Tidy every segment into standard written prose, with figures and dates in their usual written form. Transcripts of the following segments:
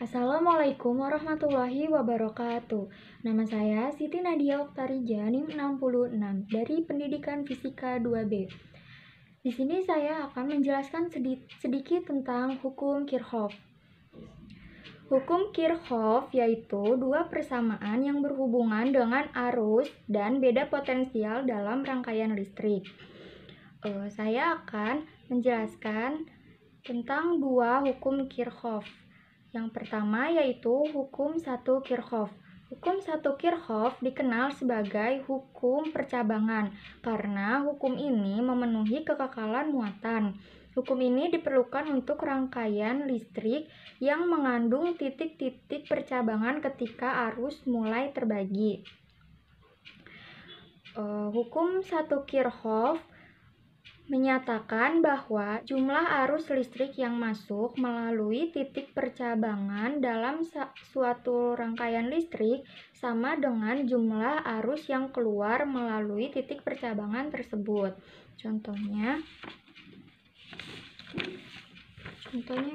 Assalamualaikum warahmatullahi wabarakatuh. Nama saya Siti Nadia Oktarija, NIM 66 dari Pendidikan Fisika 2B. Di sini saya akan menjelaskan sedikit tentang hukum Kirchhoff. Hukum Kirchhoff yaitu dua persamaan yang berhubungan dengan arus dan beda potensial dalam rangkaian listrik. Saya akan menjelaskan tentang dua hukum Kirchhoff. Yang pertama yaitu hukum 1 Kirchhoff. Hukum 1 Kirchhoff dikenal sebagai hukum percabangan karena hukum ini memenuhi kekekalan muatan. Hukum ini diperlukan untuk rangkaian listrik yang mengandung titik-titik percabangan ketika arus mulai terbagi. Hukum 1 Kirchhoff menyatakan bahwa jumlah arus listrik yang masuk melalui titik percabangan dalam suatu rangkaian listrik sama dengan jumlah arus yang keluar melalui titik percabangan tersebut. Contohnya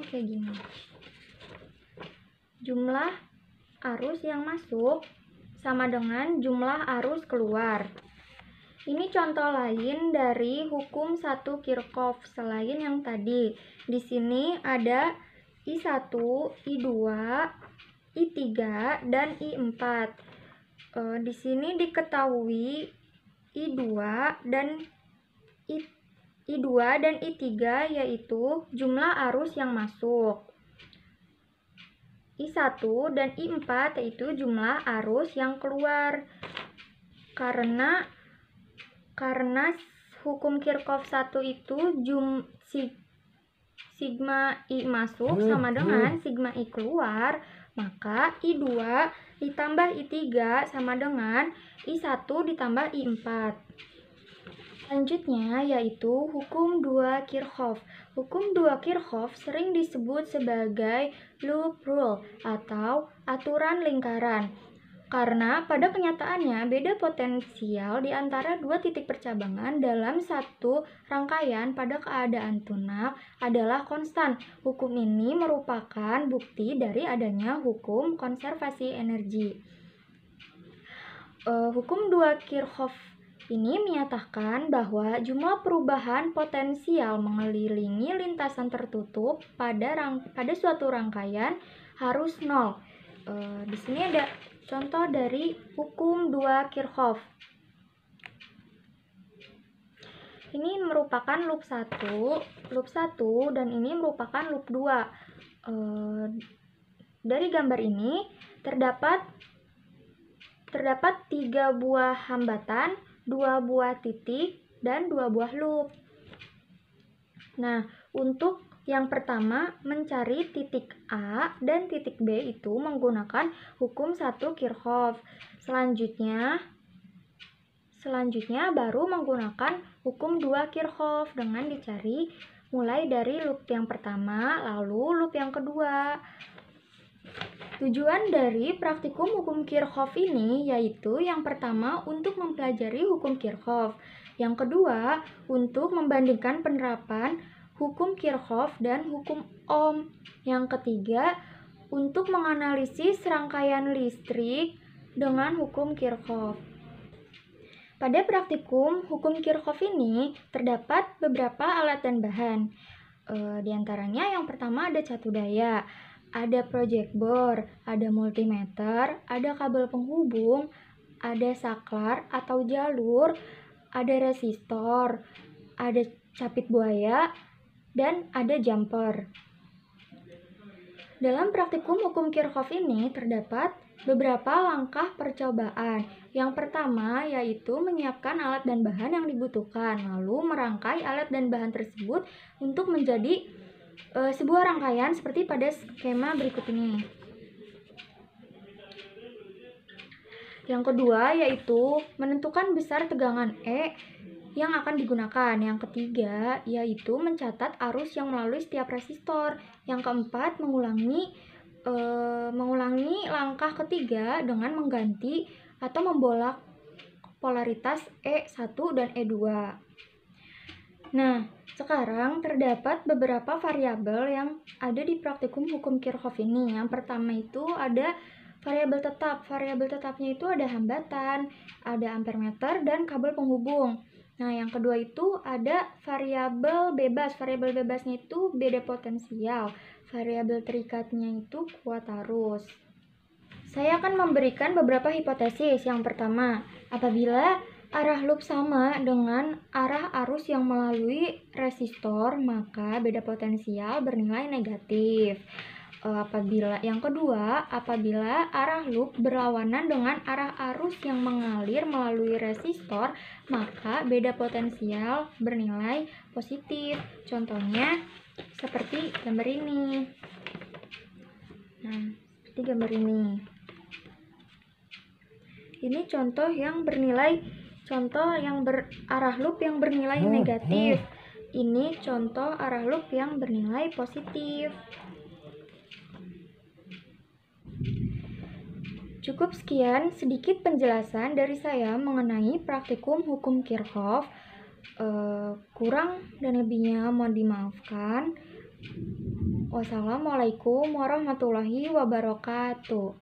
kayak gini. Jumlah arus yang masuk sama dengan jumlah arus keluar. Ini contoh lain dari hukum 1 Kirchhoff selain yang tadi. Di sini ada I1, I2, I3, dan I4. Di sini diketahui I2 dan I3 yaitu jumlah arus yang masuk. I1 dan I4 yaitu jumlah arus yang keluar. Karena hukum Kirchhoff 1 itu sigma I masuk sama dengan sigma I keluar, maka I2 ditambah I3 sama dengan I1 ditambah I4. Selanjutnya yaitu hukum 2 Kirchhoff. Hukum 2 Kirchhoff sering disebut sebagai loop rule atau aturan lingkaran. Karena pada kenyataannya beda potensial di antara dua titik percabangan dalam satu rangkaian pada keadaan tunak adalah konstan. Hukum ini merupakan bukti dari adanya hukum konservasi energi. Hukum 2 Kirchhoff ini menyatakan bahwa jumlah perubahan potensial mengelilingi lintasan tertutup pada suatu rangkaian harus 0. Di sini ada contoh dari hukum 2 Kirchhoff. Ini merupakan loop 1 dan ini merupakan loop 2. Dari gambar ini terdapat 3 buah hambatan, 2 buah titik, dan 2 buah loop. Nah, untuk yang pertama, mencari titik A dan titik B itu menggunakan hukum 1 Kirchhoff. Selanjutnya baru menggunakan hukum 2 Kirchhoff dengan dicari mulai dari loop yang pertama lalu loop yang kedua. Tujuan dari praktikum hukum Kirchhoff ini yaitu yang pertama untuk mempelajari hukum Kirchhoff, yang kedua untuk membandingkan penerapan hukum Kirchhoff dan hukum Ohm, yang ketiga untuk menganalisis rangkaian listrik dengan hukum Kirchhoff. Pada praktikum hukum Kirchhoff ini terdapat beberapa alat dan bahan. Di antaranya yang pertama ada catu daya, ada project bor, ada multimeter, ada kabel penghubung, ada saklar atau jalur, ada resistor, ada capit buaya, dan ada jumper. Dalam praktikum hukum Kirchhoff ini terdapat beberapa langkah percobaan. Yang pertama yaitu menyiapkan alat dan bahan yang dibutuhkan, lalu merangkai alat dan bahan tersebut untuk menjadi sebuah rangkaian seperti pada skema berikut ini. Yang kedua yaitu menentukan besar tegangan E yang akan digunakan. Yang ketiga yaitu mencatat arus yang melalui setiap resistor. Yang keempat mengulangi langkah ketiga dengan mengganti atau membolak polaritas E1 dan E2. Nah, sekarang terdapat beberapa variabel yang ada di praktikum hukum Kirchhoff ini. Yang pertama itu ada variabel tetap. Variabel tetapnya itu ada hambatan, ada ampermeter, dan kabel penghubung. Nah, yang kedua itu ada variabel bebas. Variabel bebasnya itu beda potensial. Variabel terikatnya itu kuat arus. Saya akan memberikan beberapa hipotesis. Yang pertama, apabila arah loop sama dengan arah arus yang melalui resistor, maka beda potensial bernilai negatif. Yang kedua, apabila arah loop berlawanan dengan arah arus yang mengalir melalui resistor, maka beda potensial bernilai positif. Contohnya seperti gambar ini. Nah, seperti gambar ini. Ini contoh yang berarah loop yang bernilai negatif. Ini contoh arah loop yang bernilai positif. Cukup sekian sedikit penjelasan dari saya mengenai praktikum hukum Kirchhoff. Kurang dan lebihnya mohon dimaafkan. Wassalamualaikum warahmatullahi wabarakatuh.